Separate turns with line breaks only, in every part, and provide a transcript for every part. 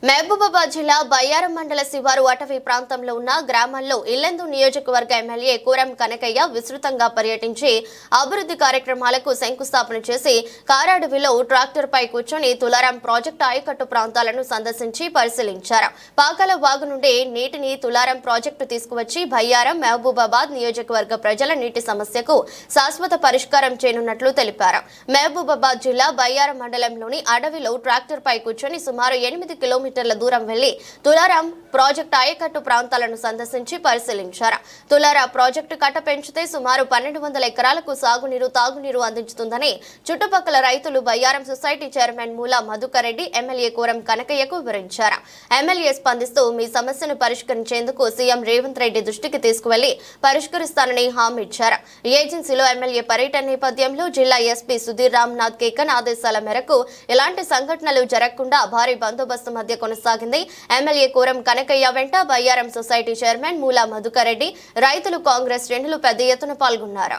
మహబూబాబాద్ జిల్లా బయ్యారం మండల శివారు అటవీ ప్రాంతంలో ఉన్న గ్రామాల్లో ఇల్లెందు నియోజకవర్గ ఎమ్మెల్యే కూరం కనకయ్య విస్తృతంగా పర్యటించి అభివృద్ధి కార్యక్రమాలకు శంకుస్థాపన చేసి కారాడవిలో ట్రాక్టర్పై కూర్చొని తులారం ప్రాజెక్టు ఆయకట్టు ప్రాంతాలను సందర్శించి పరిశీలించారు. పాకాల వాగు నుండి నీటిని తులారం ప్రాజెక్టు తీసుకువచ్చి బయ్యారం మహబూబాబాద్ నియోజకవర్గ ప్రజల నీటి సమస్యకు శాశ్వత పరిష్కారం చేయనున్నట్లు తెలిపారు. మహబూబాబాద్ జిల్లా బయ్యారం మండలంలోని అడవిలో ట్రాక్టర్పై కూర్చొని సుమారు 8 కిలోమీటర్ల దూరం వెళ్లి తులారం ప్రాజెక్టు ఆయకట్టు ప్రాంతాలను సందర్శించి పరిశీలించారు. తులారా ప్రాజెక్టు కట్ట పెంచితే సుమారు 1200 ఎకరాలకు సాగునీరు తాగునీరు అందించుతుందని చుట్టుపక్కల రైతులు బయ్యారం సొసైటీ చైర్మన్ మూల మధుకర్ రెడ్డి ఎమ్మెల్యే కూరం కనకయ్యకు వివరించారు. ఎమ్మెల్యే స్పందిస్తూ మీ సమస్యను పరిష్కరించేందుకు సీఎం రేవంత్ రెడ్డి దృష్టికి తీసుకువెళ్లి పరిష్కరిస్తానని హామీ ఇచ్చారు. ఏజెన్సీలో ఎమ్మెల్యే పర్యటన నేపథ్యంలో జిల్లా ఎస్పీ సుధీర్ రామ్నాథ్ కేకన్ ఆదేశాల మేరకు ఎలాంటి సంఘటనలు జరగకుండా భారీ బందోబస్తు మధ్య కొనసాగింది. ఎమ్మెల్యే కూరం కనకయ్య వెంట బయ్యారం సొసైటీ చైర్మన్ మూల మధుకర్ రెడ్డి, రైతులు, కాంగ్రెస్ శ్రేణులు పెద్ద ఎత్తున పాల్గొన్నారు.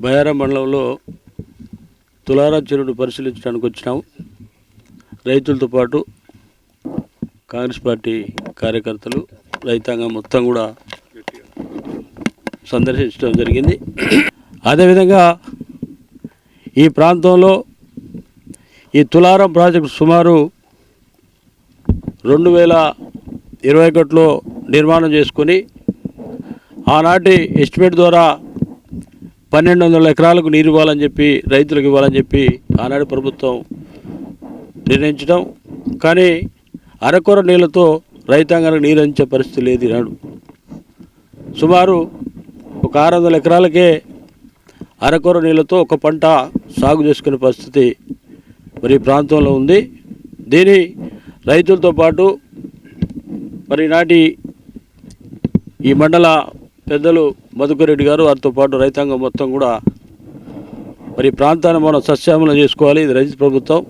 బయ్యారం మండలంలో తులారా చెరువును పరిశీలించడానికి వచ్చినాము. రైతులతో పాటు కాంగ్రెస్ పార్టీ కార్యకర్తలు, రైతాంగం మొత్తం కూడా సందర్శించడం జరిగింది. అదేవిధంగా ఈ ప్రాంతంలో ఈ తులారం ప్రాజెక్టు సుమారు 2021లో నిర్మాణం చేసుకొని ఆనాటి ఎస్టిమేట్ ద్వారా 1200 ఎకరాలకు నీరు ఇవ్వాలని చెప్పి, రైతులకు ఇవ్వాలని చెప్పి ఆనాటి ప్రభుత్వం నిర్ణయించడం. కానీ అరకొర నీళ్లతో రైతాంగానికి నీరు అందించే పరిస్థితి లేదు. ఈనాడు సుమారు ఒక 600 ఎకరాలకే అరకొర నీళ్లతో ఒక పంట సాగు చేసుకునే పరిస్థితి మరి ప్రాంతంలో ఉంది. దీని రైతులతో పాటు మరి నాటి ఈ మండల పెద్దలు మధుకర్ రెడ్డి గారు, వారితో పాటు రైతాంగం మొత్తం కూడా మరి ప్రాంతాన్ని మనం సస్యామలం చేసుకోవాలి. ఇది రైతు ప్రభుత్వం.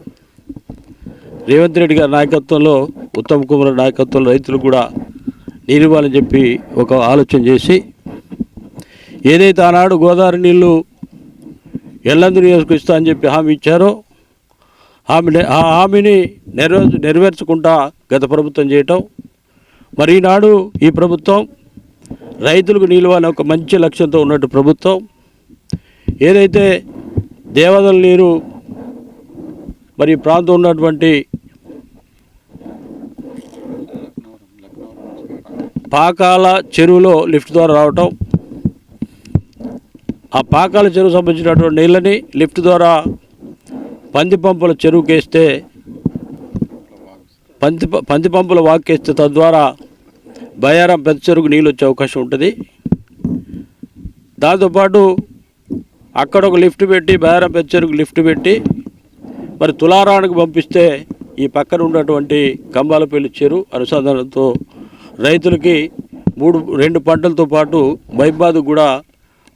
రేవంత్ రెడ్డి గారి నాయకత్వంలో, ఉత్తమ్ కుమార్ నాయకత్వంలో రైతులు కూడా నీరు ఇవ్వాలని చెప్పి ఒక ఆలోచన చేసి ఏదైతే ఆనాడు గోదావరి నీళ్లు ఎల్లందు నియోజకవర్గం ఇస్తా అని చెప్పి హామీ ఇచ్చారో ఆ హామీని నెరవేర్చకుండా గత ప్రభుత్వం చేయటం. మరి ఈనాడు ఈ ప్రభుత్వం రైతులకు నిలవాలని ఒక మంచి లక్ష్యంతో ఉన్నట్టు ప్రభుత్వం ఏదైతే దేవదల నీరు మరి ప్రాంతం ఉన్నటువంటి పాకాల చెరువులో లిఫ్ట్ ద్వారా రావటం, ఆ పాకాల చెరువు సంబంధించినటువంటి నీళ్ళని లిఫ్ట్ ద్వారా పందిపంపుల చెరువుకేస్తే, పందిపంపుల వాక్కేస్తే తద్వారా బయ్యారం పెద్ద చెరువుకు నీళ్ళు వచ్చే అవకాశం ఉంటుంది. దాంతోపాటు అక్కడ ఒక లిఫ్ట్ పెట్టి బయ్యారం పెద్ద చెరువుకు లిఫ్ట్ పెట్టి మరి తులారానికి పంపిస్తే ఈ పక్కన ఉన్నటువంటి కంబాలపల్లి చెరువు అనుసంధానంతో రైతులకి 2 పంటలతో పాటు మైబాద్ కూడా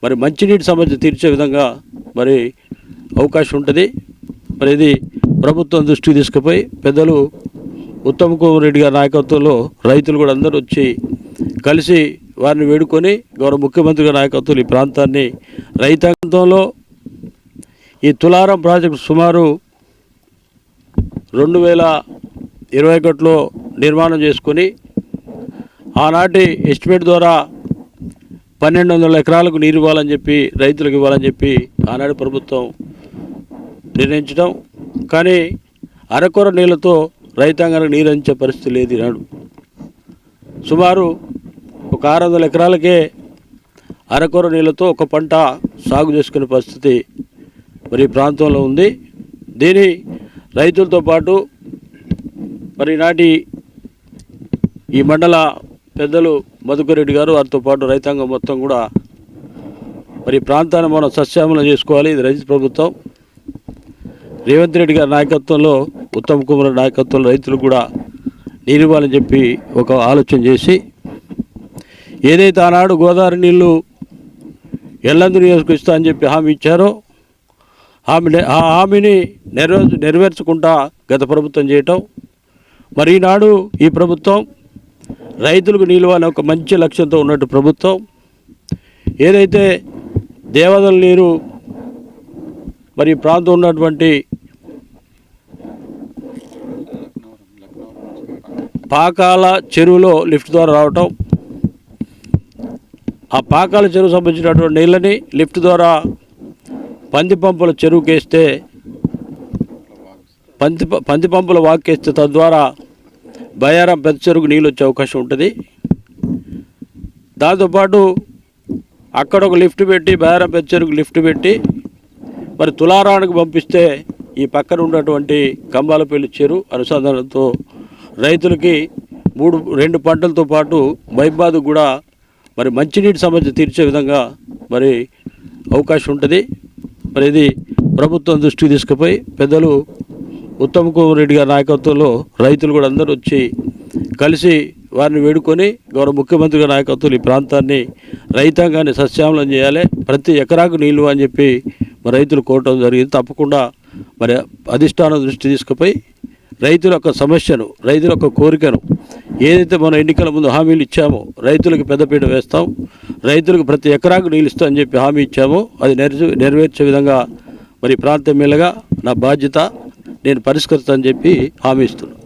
మరి మంచినీటి సమస్య తీర్చే విధంగా మరి అవకాశం ఉంటుంది. మరి ఇది ప్రభుత్వం దృష్టికి తీసుకుపోయి పెద్దలు ఉత్తమ్ కుమార్ రెడ్డి గారి నాయకత్వంలో రైతులు కూడా అందరూ వచ్చి కలిసి వారిని వేడుకొని గౌరవ ముఖ్యమంత్రి గారి నాయకత్వంలో ఈ ప్రాంతాన్ని రైతాంగంలో ఈ తులారం ప్రాజెక్టు సుమారు 2021లో నిర్మాణం చేసుకొని ఆనాటి ఎస్టిమేట్ ద్వారా 1200 ఎకరాలకు నీరు ఇవ్వాలని చెప్పి, రైతులకు ఇవ్వాలని చెప్పి ఆనాటి ప్రభుత్వం నిర్ణయించడం. కానీ అరకొర నీళ్లతో రైతాంగానికి నీరు అందించే పరిస్థితి లేదు. ఈనాడు సుమారు ఒక 600 ఎకరాలకే అరకొర నీళ్లతో ఒక పంట సాగు చేసుకునే పరిస్థితి మరి ప్రాంతంలో ఉంది. దీని రైతులతో పాటు మరి నాటి ఈ మండల పెద్దలు మధుకర్ రెడ్డి గారు, వారితో పాటు రైతాంగం మొత్తం కూడా మరి ప్రాంతాన్ని మనం సస్యామలం చేసుకోవాలి. ఇది రైతు ప్రభుత్వం. రేవంత్ రెడ్డి గారి నాయకత్వంలో, ఉత్తమ్ కుమార్ నాయకత్వంలో రైతులు కూడా నీరు ఇవ్వాలని చెప్పి ఒక ఆలోచన చేసి ఏదైతే ఆనాడు గోదావరి నీళ్లు ఎల్లందు నియోజకవర్గం ఇస్తా అని చెప్పి హామీ ఇచ్చారో ఆ హామీని నెరవేర్చకుండా గత ప్రభుత్వం చేయటం. మరి ఈనాడు ఈ ప్రభుత్వం రైతులకు నిలవాలని ఒక మంచి లక్ష్యంతో ఉన్నట్టు ప్రభుత్వం ఏదైతే దేవదల నీరు మరి ప్రాంతం ఉన్నటువంటి పాకాల చెరువులో లిఫ్ట్ ద్వారా రావటం, ఆ పాకాల చెరువు సంబంధించినటువంటి నీళ్ళని లిఫ్ట్ ద్వారా పందిపంపుల చెరువుకి వేస్తే పందిపంపుల వాక్కేస్తే తద్వారా బయారం పెద్ద చెరువుకు నీళ్ళు వచ్చే అవకాశం ఉంటుంది. దాంతోపాటు అక్కడ ఒక లిఫ్ట్ పెట్టి బయారం పెద్ద చెరువుకు లిఫ్ట్ పెట్టి మరి తులారానికి పంపిస్తే ఈ పక్కన ఉన్నటువంటి కంబాలపల్లి చెరువు అనుసంధానంతో రైతులకి 2 పంటలతో పాటు మైబాద్ కూడా మరి మంచినీటి సమస్య తీర్చే విధంగా మరి అవకాశం ఉంటుంది. మరి ఇది ప్రభుత్వం దృష్టికి తీసుకుపోయి పెద్దలు ఉత్తమ్ కుమార్ రెడ్డి గారి నాయకత్వంలో రైతులు కూడా అందరూ వచ్చి కలిసి వారిని వేడుకొని గౌరవ ముఖ్యమంత్రి గారి నాయకత్వంలో ఈ ప్రాంతాన్ని రైతాంగాన్ని సస్యామలం చేయాలి, ప్రతి ఎకరాకు నీళ్లు అని చెప్పి మరి రైతులు కోరటం జరిగింది. తప్పకుండా మరి అధిష్టానం దృష్టి తీసుకుపోయి రైతుల యొక్క సమస్యను, రైతుల యొక్క కోరికను ఏదైతే మనం ఎన్నికల ముందు హామీలు ఇచ్చామో రైతులకు పెద్దపీట వేస్తాం, రైతులకు ప్రతి ఎకరాకు నీళ్ళు ఇస్తామని చెప్పి హామీ ఇచ్చామో అది నెరవేర్చే విధంగా మరి ప్రాంతం మీదుగా నా బాధ్యత నేను పరిష్కరిస్తానని చెప్పి హామీ ఇస్తున్నాను.